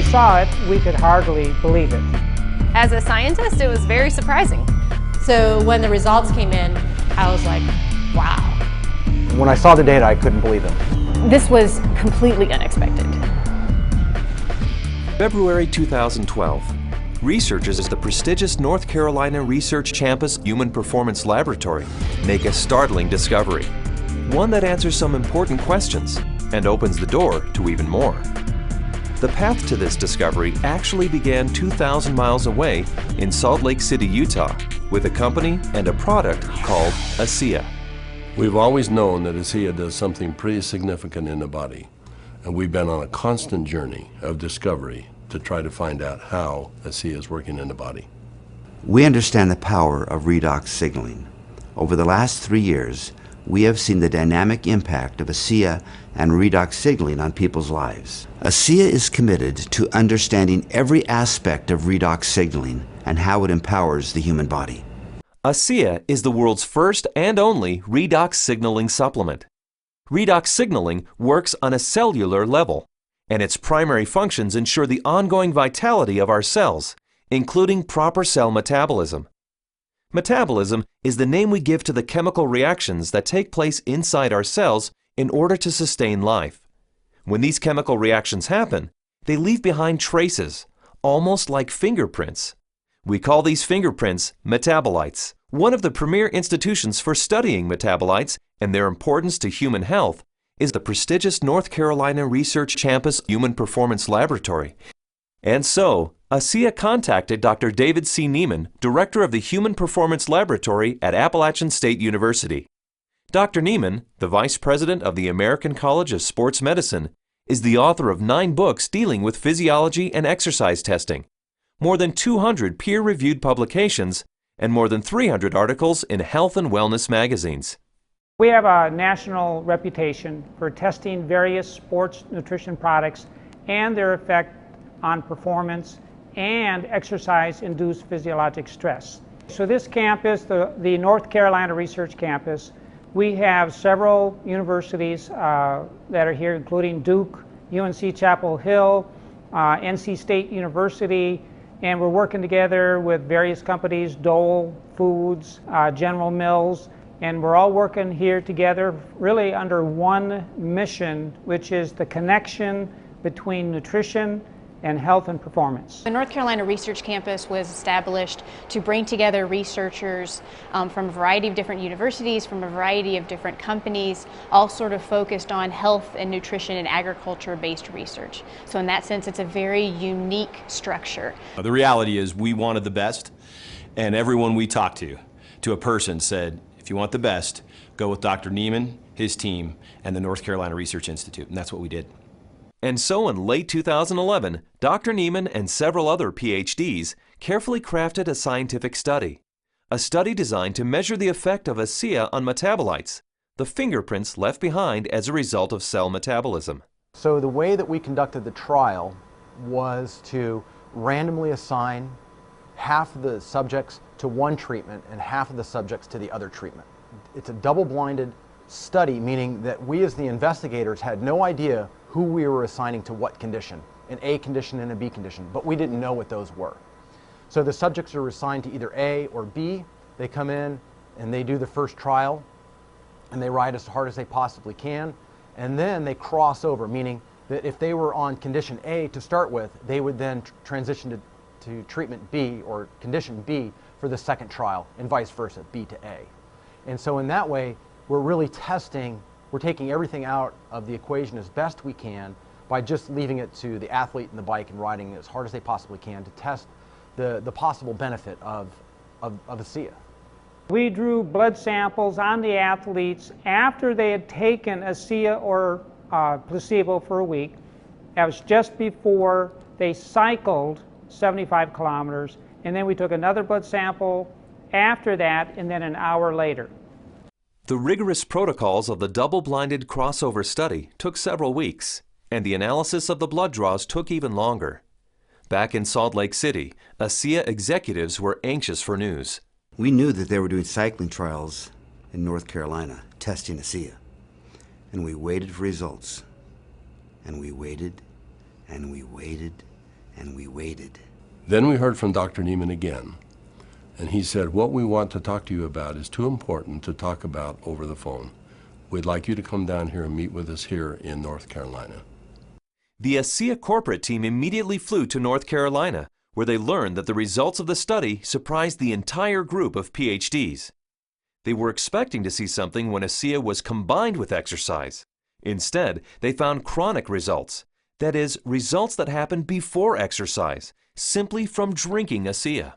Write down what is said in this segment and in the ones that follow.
saw it, we could hardly believe it. As a scientist, it was very surprising. So when the results came in, I was like, wow. When I saw the data, I couldn't believe it. This was completely unexpected. February 2012. Researchers at the prestigious North Carolina Research Campus Human Performance Laboratory make a startling discovery. One that answers some important questions and opens the door to even more. The path to this discovery actually began 2,000 miles away in Salt Lake City, Utah, with a company and a product called ASEA. We've always known that ASEA does something pretty significant in the body, and we've been on a constant journey of discovery to try to find out how ASEA is working in the body. We understand the power of redox signaling. Over the last 3 years, we have seen the dynamic impact of ASEA and redox signaling on people's lives. ASEA is committed to understanding every aspect of redox signaling and how it empowers the human body. ASEA is the world's first and only redox signaling supplement. Redox signaling works on a cellular level, and its primary functions ensure the ongoing vitality of our cells, including proper cell metabolism. Metabolism is the name we give to the chemical reactions that take place inside our cells in order to sustain life. When these chemical reactions happen, they leave behind traces, almost like fingerprints. We call these fingerprints metabolites. One of the premier institutions for studying metabolites and their importance to human health is the prestigious North Carolina Research Campus Human Performance Laboratory. And so, ASEA contacted Dr. David C. Niemann, director of the Human Performance Laboratory at Appalachian State University. Dr. Niemann, the vice president of the American College of Sports Medicine, is the author of 9 books dealing with physiology and exercise testing, more than 200 peer-reviewed publications, and more than 300 articles in health and wellness magazines. We have a national reputation for testing various sports nutrition products and their effect on performance and exercise-induced physiologic stress. So this campus, the North Carolina Research Campus, we have several universities that are here, including Duke, UNC Chapel Hill, NC State University, and we're working together with various companies, Dole Foods, General Mills, and we're all working here together really under one mission, which is the connection between nutrition and health and performance. The North Carolina Research Campus was established to bring together researchers from a variety of different universities, from a variety of different companies, all sort of focused on health and nutrition and agriculture-based research. So in that sense, it's a very unique structure. The reality is we wanted the best, and everyone we talked to a person said, if you want the best, go with Dr. Niemann, his team, and the North Carolina Research Institute, and that's what we did. And so in late 2011, Dr. Niemann and several other PhDs carefully crafted a scientific study. A study designed to measure the effect of ASEA on metabolites, the fingerprints left behind as a result of cell metabolism. So the way that we conducted the trial was to randomly assign half of the subjects to one treatment and half of the subjects to the other treatment. It's a double-blinded study, meaning that we as the investigators had no idea who we were assigning to what condition, an A condition and a B condition, but we didn't know what those were. So the subjects are assigned to either A or B. They come in and they do the first trial and they ride as hard as they possibly can, and then they cross over, meaning that if they were on condition A to start with, they would then transition to treatment B or condition B for the second trial, and vice versa, B to A. And so in that way, we're really testing, we're taking everything out of the equation as best we can by just leaving it to the athlete and the bike and riding as hard as they possibly can to test the possible benefit of ASEA. We drew blood samples on the athletes after they had taken ASEA or placebo for a week. That was just before they cycled 75 kilometers, and then we took another blood sample after that, and then an hour later. The rigorous protocols of the double-blinded crossover study took several weeks, and the analysis of the blood draws took even longer. Back in Salt Lake City, ASEA executives were anxious for news. We knew that they were doing cycling trials in North Carolina, testing ASEA. And we waited for results. And we waited, and we waited, and we waited. Then we heard from Dr. Neiman again, and he said, what we want to talk to you about is too important to talk about over the phone. We'd like you to come down here and meet with us here in North Carolina. The ASEA corporate team immediately flew to North Carolina, where they learned that the results of the study surprised the entire group of PhDs. They were expecting to see something when ASEA was combined with exercise. Instead, they found chronic results. That is, results that happened before exercise, simply from drinking ASEA.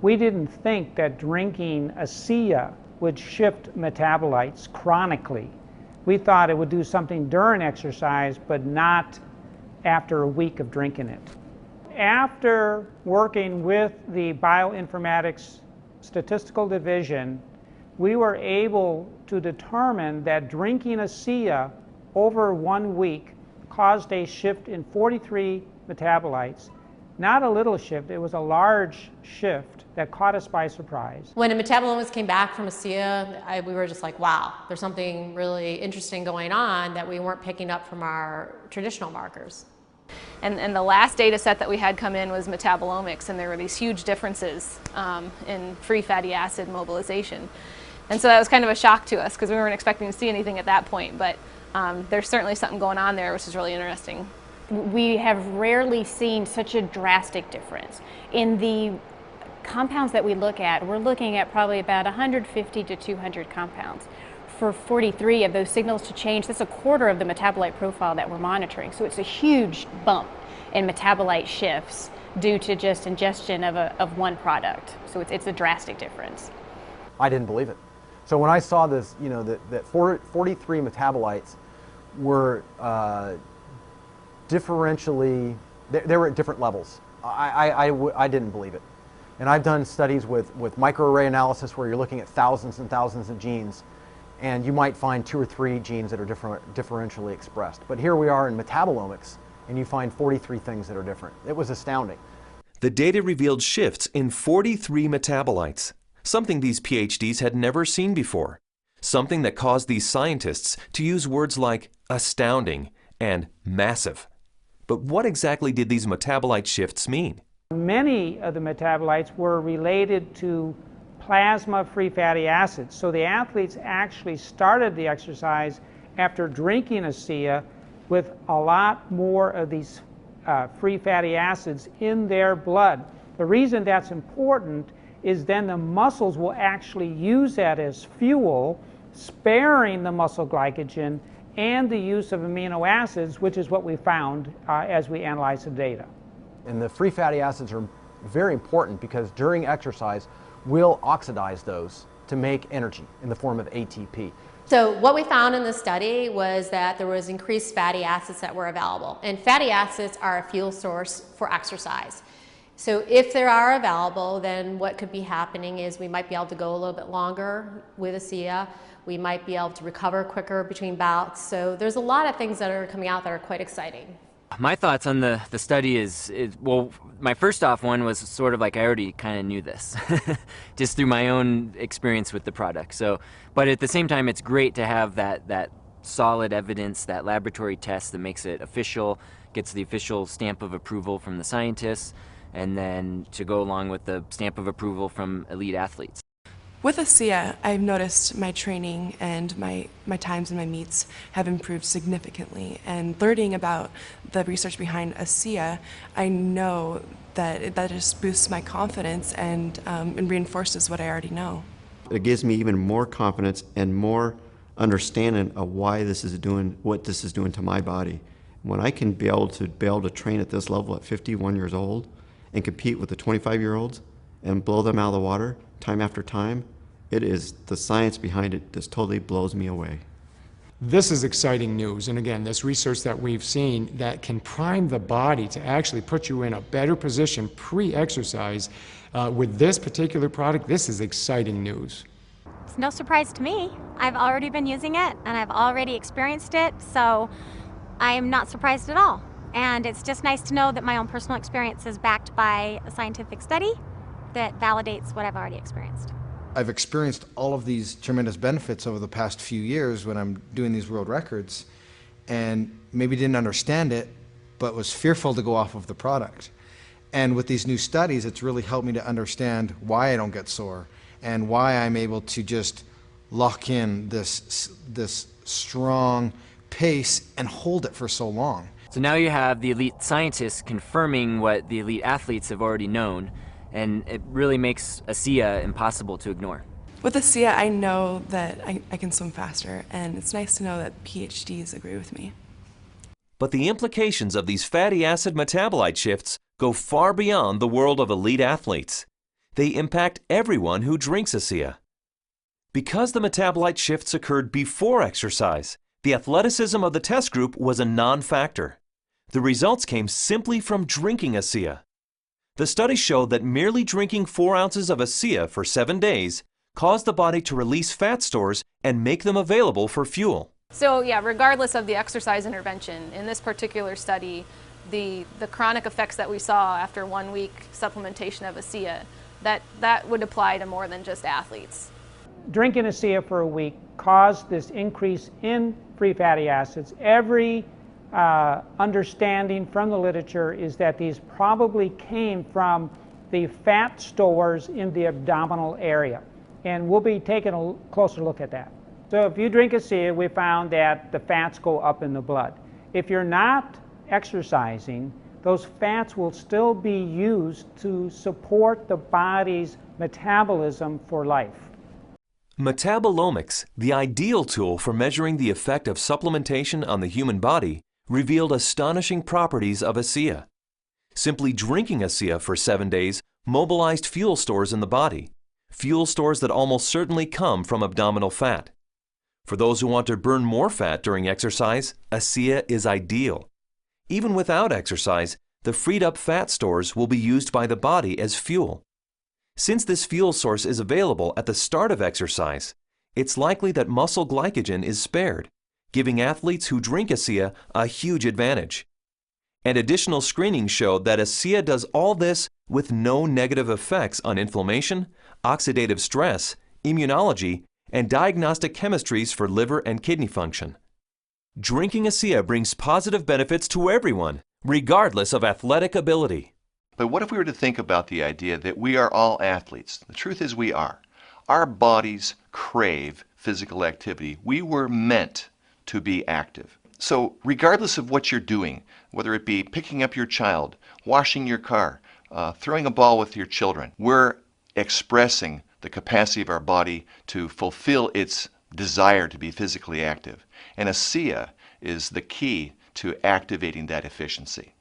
We didn't think that drinking ASEA would shift metabolites chronically. We thought it would do something during exercise, but not after a week of drinking it. After working with the Bioinformatics Statistical Division, we were able to determine that drinking ASEA over 1 week caused a shift in 43 metabolites. Not a little shift, it was a large shift that caught us by surprise. When the metabolomics came back from ASEA, we were just like, wow, there's something really interesting going on that we weren't picking up from our traditional markers. And the last data set that we had come in was metabolomics, and there were these huge differences in free fatty acid mobilization. And so that was kind of a shock to us because we weren't expecting to see anything at that point, but there's certainly something going on there which is really interesting. We have rarely seen such a drastic difference. In the compounds that we look at, we're looking at probably about 150 to 200 compounds. For 43 of those signals to change, that's a quarter of the metabolite profile that we're monitoring. So it's a huge bump in metabolite shifts due to just ingestion of one product. So it's a drastic difference. I didn't believe it. So when I saw this, you know, that 43 metabolites were differentially, they were at different levels. I didn't believe it. And I've done studies with microarray analysis where you're looking at thousands and thousands of genes, and you might find 2 or 3 genes that are differentially expressed. But here we are in metabolomics, and you find 43 things that are different. It was astounding. The data revealed shifts in 43 metabolites, something these PhDs had never seen before, something that caused these scientists to use words like astounding and massive. But what exactly did these metabolite shifts mean? Many of the metabolites were related to plasma-free fatty acids. So the athletes actually started the exercise after drinking ASEA with a lot more of these free fatty acids in their blood. The reason that's important is then the muscles will actually use that as fuel, sparing the muscle glycogen and the use of amino acids, which is what we found as we analyzed the data. And the free fatty acids are very important because during exercise, we'll oxidize those to make energy in the form of ATP. So what we found in the study was that there was increased fatty acids that were available. And fatty acids are a fuel source for exercise. So if they are available, then what could be happening is we might be able to go a little bit longer with ASEA. We might be able to recover quicker between bouts. So there's a lot of things that are coming out that are quite exciting. My thoughts on the study is, well, my first off one was sort of like I already kind of knew this, just through my own experience with the product. So, but at the same time, it's great to have that solid evidence, that laboratory test that makes it official, gets the official stamp of approval from the scientists, and then to go along with the stamp of approval from elite athletes. With ASEA, I've noticed my training and my times and my meets have improved significantly. And learning about the research behind ASEA, I know that that just boosts my confidence and reinforces what I already know. It gives me even more confidence and more understanding of why this is doing what this is doing to my body. When I can be able to train at this level at 51 years old and compete with the 25-year-olds and blow them out of the water time after time, it is the science behind it just totally blows me away. This is exciting news, and again, this research that we've seen that can prime the body to actually put you in a better position pre-exercise with this particular product. This is exciting news. It's no surprise to me. I've already been using it and I've already experienced it, so I am not surprised at all. And it's just nice to know that my own personal experience is backed by a scientific study that validates what I've already experienced. I've experienced all of these tremendous benefits over the past few years when I'm doing these world records, and maybe didn't understand it, but was fearful to go off of the product. And with these new studies, it's really helped me to understand why I don't get sore and why I'm able to just lock in this strong pace and hold it for so long. So now you have the elite scientists confirming what the elite athletes have already known, and it really makes ASEA impossible to ignore. With ASEA, I know that I can swim faster, and it's nice to know that PhDs agree with me. But the implications of these fatty acid metabolite shifts go far beyond the world of elite athletes. They impact everyone who drinks ASEA. Because the metabolite shifts occurred before exercise, the athleticism of the test group was a non-factor. The results came simply from drinking ASEA. The study showed that merely drinking 4 ounces of ASEA for 7 days caused the body to release fat stores and make them available for fuel. So yeah, regardless of the exercise intervention, in this particular study, the chronic effects that we saw after 1 week supplementation of ASEA, that would apply to more than just athletes. Drinking ASEA for a week caused this increase in free fatty acids. Every understanding from the literature is that these probably came from the fat stores in the abdominal area. And we'll be taking a closer look at that. So if you drink ASEA, we found that the fats go up in the blood. If you're not exercising, those fats will still be used to support the body's metabolism for life. Metabolomics, the ideal tool for measuring the effect of supplementation on the human body, revealed astonishing properties of ASEA. Simply drinking ASEA for 7 days mobilized fuel stores in the body, fuel stores that almost certainly come from abdominal fat. For those who want to burn more fat during exercise, ASEA is ideal. Even without exercise, the freed up fat stores will be used by the body as fuel. Since this fuel source is available at the start of exercise, it's likely that muscle glycogen is spared, giving athletes who drink ASEA a huge advantage. And additional screening showed that ASEA does all this with no negative effects on inflammation, oxidative stress, immunology, and diagnostic chemistries for liver and kidney function. Drinking ASEA brings positive benefits to everyone, regardless of athletic ability. But what if we were to think about the idea that we are all athletes? The truth is we are. Our bodies crave physical activity. We were meant to be active. So regardless of what you're doing, whether it be picking up your child, washing your car, throwing a ball with your children, we're expressing the capacity of our body to fulfill its desire to be physically active. And ASEA is the key to activating that efficiency.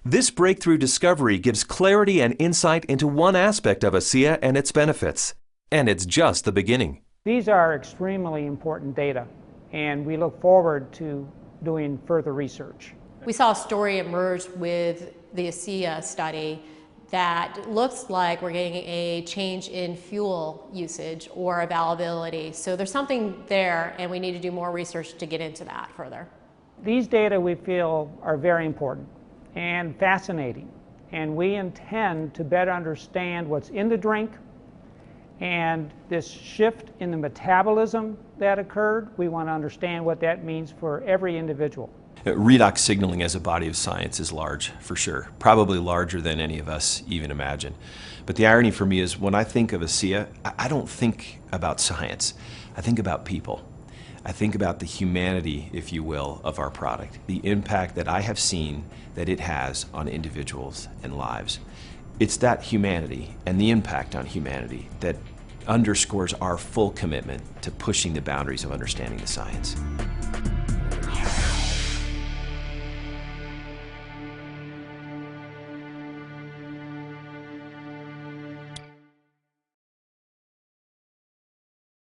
This breakthrough discovery gives clarity and insight into one aspect of ASEA and its benefits. And it's just the beginning. These are extremely important data, and we look forward to doing further research. We saw a story emerge with the ASEA study that looks like we're getting a change in fuel usage or availability. So there's something there, and we need to do more research to get into that further. These data we feel are very important and fascinating, and we intend to better understand what's in the drink and this shift in the metabolism that occurred. We want to understand what that means for every individual. Redox signaling as a body of science is large, for sure. Probably larger than any of us even imagine. But the irony for me is when I think of ASEA, I don't think about science. I think about people. I think about the humanity, if you will, of our product. The impact that I have seen that it has on individuals and lives. It's that humanity and the impact on humanity that underscores our full commitment to pushing the boundaries of understanding the science.